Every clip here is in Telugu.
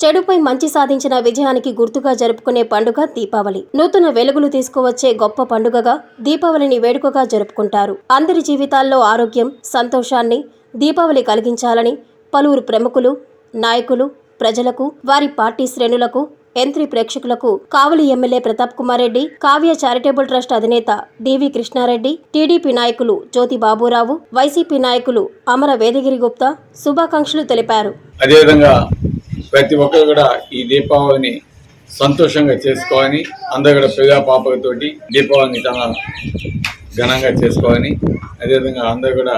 చెడుపై మంచి సాధించిన విజయానికి గుర్తుగా జరుపుకునే పండుగ దీపావళి. నూతన వెలుగులు తీసుకువచ్చే గొప్ప పండుగగా దీపావళిని వేడుకగా జరుపుకుంటారు. అందరి జీవితాల్లో ఆరోగ్యం, సంతోషాన్ని దీపావళి కలిగించాలని పలువురు ప్రముఖులు, నాయకులు, ప్రజలకు, వారి పార్టీ శ్రేణులకు, ఎంత్రీ ప్రేక్షకులకు Kavali MLA Pratap Kumar Reddy, Kavya charitable trust అధినేత డివి కృష్ణారెడ్డి, టీడీపీ నాయకులు జ్యోతి బాబురావు, వైసీపీ నాయకులు అమర వేదగిరి గుప్తా శుభాకాంక్షలు తెలిపారు. అదేవిధంగా ప్రతి ఒక్కరు కూడా ఈ దీపావళిని సంతోషంగా చేసుకోవాలని, అందరూ కూడా ప్రజా పాపలతోటి దీపావళిని చాలా ఘనంగా చేసుకోవాలని, అదేవిధంగా అందరూ కూడా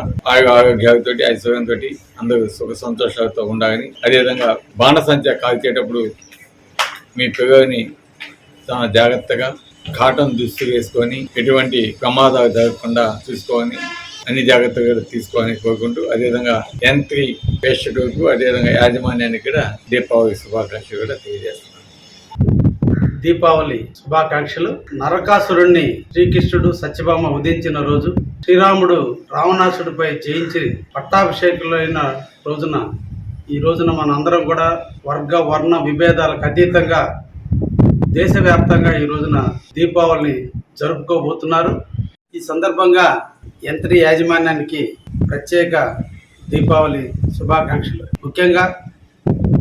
ఆరోగ్యాలతో ఐశ్వర్యంతో అందరూ సుఖ సంతోషాలతో ఉండాలని, అదేవిధంగా బాణసంచా కాల్చేటప్పుడు మీ పిల్లల్ని చాలా జాగ్రత్తగా కాటన్ దుస్తులు వేసుకొని ఎటువంటి ప్రమాదాలు జరగకుండా చూసుకోవాలని, అన్ని జాగ్రత్తలు తీసుకోవాలని కోరుకుంటూ, అదేవిధంగా ఎంట్రీ ప్రేక్షకులకు అదేవిధంగా యాజమాన్యానికి కూడా దీపావళి శుభాకాంక్షలు కూడా తెలియజేస్తున్నాను. దీపావళి శుభాకాంక్షలు. నరకాసురుణ్ణి శ్రీకృష్ణుడు సత్యభామ ఉదించిన రోజు, శ్రీరాముడు రావణాసుడిపై జయించి పట్టాభిషేకులైన రోజున, ఈ రోజున మన అందరం కూడా వర్గ వర్ణ విభేదాలకు అతీతంగా దేశవ్యాప్తంగా ఈ రోజున దీపావళిని జరుపుకోబోతున్నారు. ఈ సందర్భంగా యంత్రి యాజమాన్యానికి ప్రత్యేక దీపావళి శుభాకాంక్షలు. ముఖ్యంగా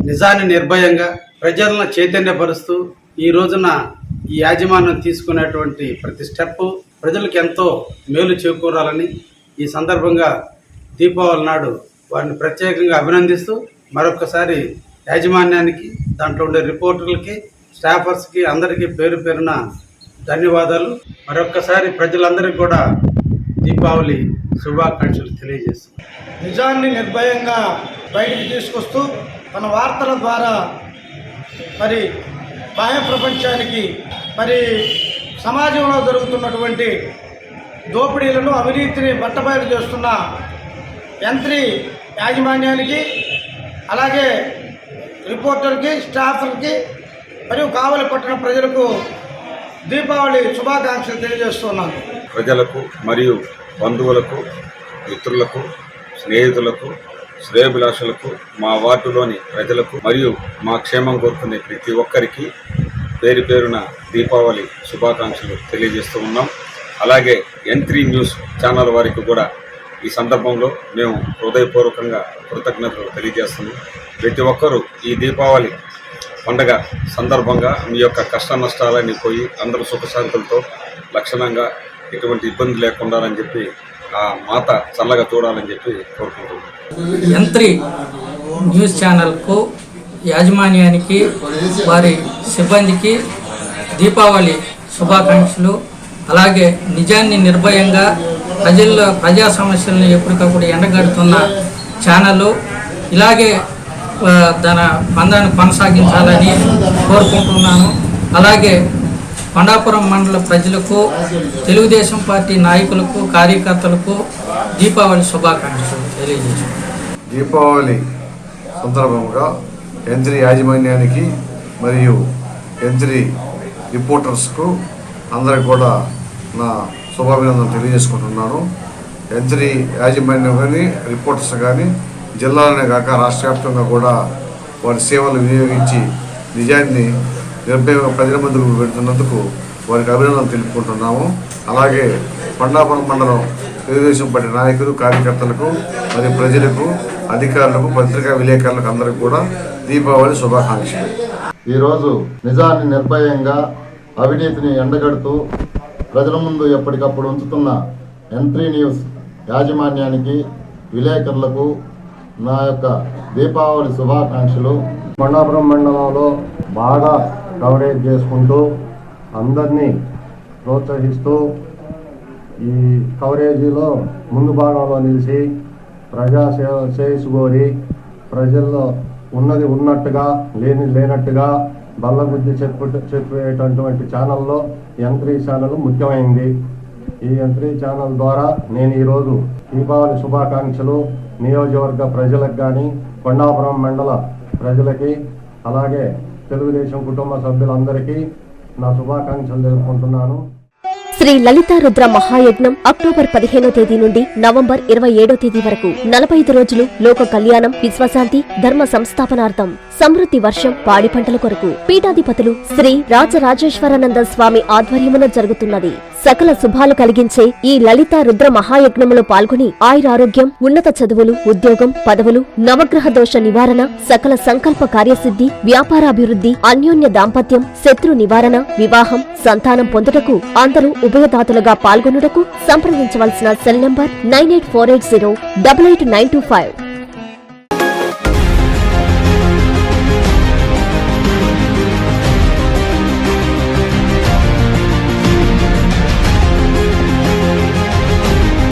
నిజాన్ని నిర్భయంగా ప్రజలను చైతన్యపరుస్తూ ఈ రోజున ఈ యాజమాన్యం తీసుకునేటువంటి ప్రతి స్టెప్ ప్రజలకు ఎంతో మేలు చేకూరాలని ఈ సందర్భంగా దీపావళి నాడు వారిని ప్రత్యేకంగా అభినందిస్తూ మరొకసారి యాజమాన్యానికి, దాంట్లో ఉండే రిపోర్టర్లకి, స్టాఫర్స్కి అందరికీ పేరు పేరున ధన్యవాదాలు. మరొక్కసారి ప్రజలందరికీ కూడా దీపావళి శుభాకాంక్షలు తెలియజేస్తుంది. నిజాన్ని నిర్భయంగా బయటికి తీసుకొస్తూ తన వార్తల ద్వారా మరి బాహ్య ప్రపంచానికి మరి సమాజంలో జరుగుతున్నటువంటి దోపిడీలను, అవినీతిని బట్టబయలు చేస్తున్న యంత్రి యాజమాన్యానికి, అలాగే రిపోర్టర్కి, స్టాఫర్కి మరియు కావలి పట్టణ ప్రజలకు దీపావళి శుభాకాంక్షలు తెలియజేస్తున్నాను. ప్రజలకు మరియు బంధువులకు, మిత్రులకు, స్నేహితులకు, శ్రేయోభిలాషులకు, మా వార్డులోని ప్రజలకు మరియు మా క్షేమం కోరుకునే ప్రతి ఒక్కరికి పేరు పేరున దీపావళి శుభాకాంక్షలు తెలియజేస్తూ ఉన్నాం. అలాగే ఎంట్రీ న్యూస్ ఛానల్ వారికి కూడా ఈ సందర్భంలో మేము హృదయపూర్వకంగా కృతజ్ఞతలు తెలియజేస్తున్నాం. ప్రతి ఒక్కరూ ఈ దీపావళి పండగ సందర్భంగా మీ యొక్క కష్ట నష్టాలన్నీ పోయి అందరూ సుఖశాంతులతో లక్షణంగా ఎటువంటి ఇబ్బంది లేకుండా అని చెప్పి ఆ మాత చల్లగా చూడాలని చెప్పి కోరుకుంటున్నాం. యంత్రి న్యూస్ ఛానల్కు, యాజమాన్యానికి, వారి సిబ్బందికి దీపావళి శుభాకాంక్షలు. అలాగే నిజాన్ని నిర్భయంగా ప్రజా సమస్యలను ఎప్పటికప్పుడు ఎండగడుతున్న ఛానల్ ఇలాగే తన పందాన్ని కొనసాగించాలని కోరుకుంటున్నాను. అలాగే కొండాపురం మండల ప్రజలకు, తెలుగుదేశం పార్టీ నాయకులకు, కార్యకర్తలకు దీపావళి శుభాకాంక్షలు తెలియజేస్తున్నాను. దీపావళి సందర్భంగా యంత్రి యాజమాన్యానికి మరియు యంత్రి రిపోర్టర్స్కు అందరికి కూడా నా శుభాభినందనలు తెలియజేసుకుంటున్నాను. యంత్రి యాజమాన్యం కానీ, రిపోర్టర్స్ కానీ జిల్లాలోనే కాక రాష్ట్ర వ్యాప్తంగా కూడా వారి సేవలు వినియోగించి నిజాన్ని నిర్భయంగా ప్రజల ముందుకు పెడుతున్నందుకు వారికి అభినందనలు తెలుపుకుంటున్నాము. అలాగే కొండాపురం మండలం తెలుగుదేశం పార్టీ నాయకులు, కార్యకర్తలకు మరియు ప్రజలకు, అధికారులకు, పత్రికా విలేకరులకు అందరికీ కూడా దీపావళి శుభాకాంక్షలు. ఈరోజు నిజాన్ని నిర్భయంగా, అవినీతిని ఎండగడుతూ ప్రజల ముందు ఎప్పటికప్పుడు ఉంచుతున్న ఎంట్రీ న్యూస్ యాజమాన్యానికి, విలేకరులకు నా యొక్క దీపావళి శుభాకాంక్షలు. కొండాపురం మండలంలో బాగా కవరేజ్ చేసుకుంటూ అందరినీ ప్రోత్సహిస్తూ ఈ కవరేజీలో ముందు భాగంలో నిలిచి ప్రజాసేవ చేసుకోరి ప్రజల్లో ఉన్నది ఉన్నట్టుగా, లేనట్టుగా బల్లబుద్ధి చెప్పేటటువంటి ఛానల్లో యంత్రి ఛానల్ ముఖ్యమైంది. ఈ యంత్రి ఛానల్ ద్వారా నేను ఈరోజు దీపావళి శుభాకాంక్షలు నియోజకవర్గ ప్రజలకు కానీ, కొండాపురం మండల ప్రజలకి, అలాగే తెలుగుదేశం కుటుంబ సభ్యులందరికీ నా శుభాకాంక్షలు తెలుపుకుంటున్నాను. శ్రీ లలితా రుద్ర మహాయజ్ఞం అక్టోబర్ 15వ తేదీ నుండి నవంబర్ 27వ తేదీ వరకు 45 రోజులు లోక కళ్యాణం, విశ్వశాంతి, ధర్మ సంస్థాపనార్థం సమృద్ధి వర్షం పాడి పంటల కొరకు పీఠాధిపతులు శ్రీ రాజరాజేశ్వరానంద స్వామి ఆధ్వర్యమున జరుగుతున్నది. సకల శుభాలు కలిగించే ఈ లలిత రుద్ర మహాయజ్ఞములో పాల్గొని ఆయురారోగ్యం, ఉన్నత చదువులు, ఉద్యోగం, పదవులు, నవగ్రహ దోష నివారణ, సకల సంకల్ప కార్యసిద్ధి, వ్యాపారాభివృద్ధి, అన్యోన్య దాంపత్యం, శత్రు నివారణ, వివాహం, సంతానం పొందుటకు అందరూ ఉభయదాతలుగా పాల్గొనుటకు సంప్రదించవలసిన సెల్ నంబర్ 9848088925.